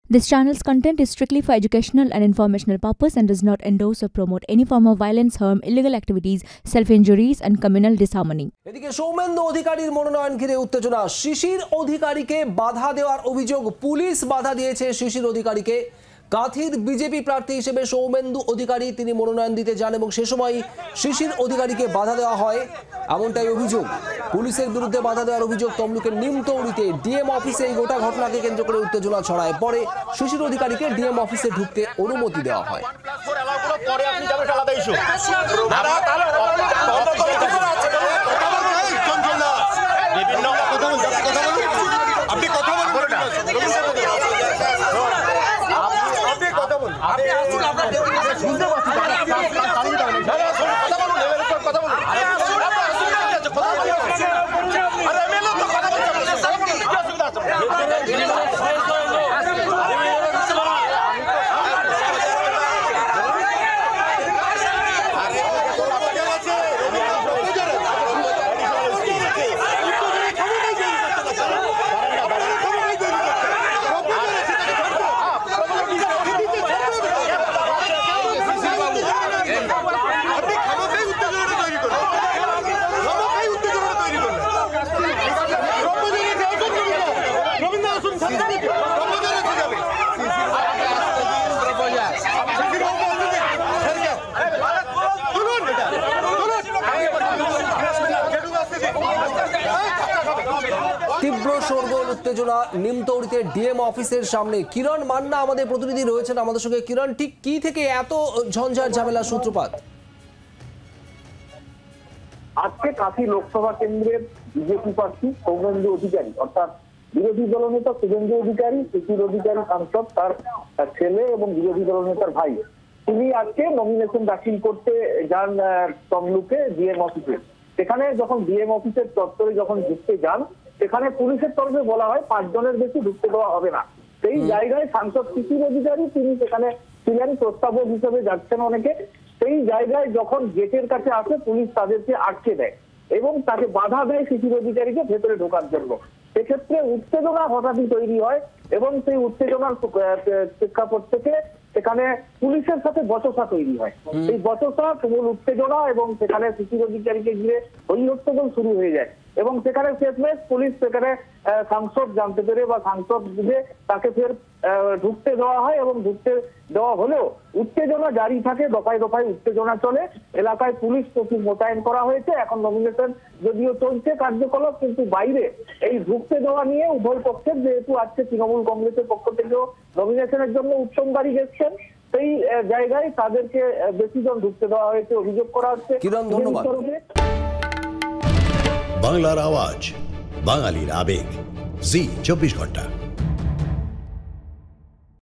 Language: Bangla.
This channel's content is strictly for educational and informational purpose and does not endorse or promote any form of violence, harm, illegal activities, self-injuries and communal disharmony. এদিকে সৌমেন্দু অধিকারীর মনোনয়ন ঘিরে উত্তেজনা। শিশির অধিকারীকে বাধা দেওয়ার অভিযোগ। পুলিশ বাধা দিয়েছে শিশির অধিকারীকে। কাথির বিজেপি প্রার্থী হিসেবে সৌমেন্দু অধিকারী তিনি মনোনয়ন দিতে যান এবং সে সময় শিশির অধিকারীকে বাধা দেওয়া হয়, এমনটাই অভিযোগ। পুলিশের বিরুদ্ধে বাধা দেওয়ার অভিযোগ। তমলুকের নিমতৌড়িতে ডিএম অফিসে এই গোটা ঘটনাকে কেন্দ্র করে উত্তেজনা ছড়ায়। পরে শিশির অধিকারীকে ডিএম অফিসে ঢুকতে অনুমতি দেওয়া হয়। তীব্র শোরগোল উত্তেজনা নিমতৌড়িতে ডিএম অফিসের সামনে। কিরণ মান্না আমাদের প্রতিনিধি রয়েছেন আমাদের সঙ্গে। কিরণ, ঠিক কি থেকে এত ঝঞ্ঝাট ঝামেলার সূত্রপাত? আজকে কাথি লোকসভা কেন্দ্রের বিজেপি প্রার্থী সৌমেন্দু অধিকারী অর্থাৎ বিরোধী দলনেতা শুভেন্দু অধিকারী, শিশির অধিকারী সাংসদ, তার ছেলে এবং বিরোধী দলনেতার ভাই, তিনি আজকে নমিনেশন দাখিল করতে যান তমলুকে ডিএম অফিসে। সেখানে যখন ডিএম অফিসের চত্বরে যখন ঢুকতে যান, সেখানে পুলিশের তরফে বলা হয় 5 জনের বেশি ঢুকতে দেওয়া হবে না। সেই জায়গায় সাংসদ শিশির অধিকারী তিনি সেখানে ছিলেন, প্রস্তাবক হিসেবে যাচ্ছেন অনেকে। সেই জায়গায় যখন গেটের কাছে আসে, পুলিশ তাদেরকে আটকে দেয় এবং তাকে বাধা দেয় শিশির অধিকারীকে ভেতরে ঢোকার জন্য। সেক্ষেত্রে উত্তেজনা হঠাৎই তৈরি হয় এবং সেই উত্তেজনার প্রেক্ষাপট থেকে সেখানে পুলিশের সাথে বচসা তৈরি হয়। এই বচসা, তুমুল উত্তেজনা এবং সেখানে শিশির অধিকারীকে ঘিরে হই হট্টগোল শুরু হয়ে যায় এবং সেখানে শেষমেশ পুলিশ সেখানে সাংসদ জানতে পেরে বা সাংসদ বুঝে তাকে ফের ঢুকতে দেওয়া হয় এবং ঢুকতে দেওয়া হলেও উত্তেজনা জারি থাকে, দফায় দফায় উত্তেজনা চলে। এলাকায় পুলিশ প্রচুর মোতায়েন করা হয়েছে। এখন নমিনেশন যদিও চলছে কার্যকলাপ, কিন্তু বাইরে এই ঢুকতে দেওয়া নিয়ে উভয় পক্ষের, যেহেতু আজকে তৃণমূল কংগ্রেসের পক্ষ থেকেও নমিনেশনের জন্য উৎসবকারী গেছেন, সেই জায়গায় তাদেরকে বেশি জন ঢুকতে দেওয়া হয়েছে অভিযোগ করা হচ্ছে। ধন্যবাদ। বাংলার আওয়াজ, বাঙালির আবেগ, জি 24 ঘন্টা।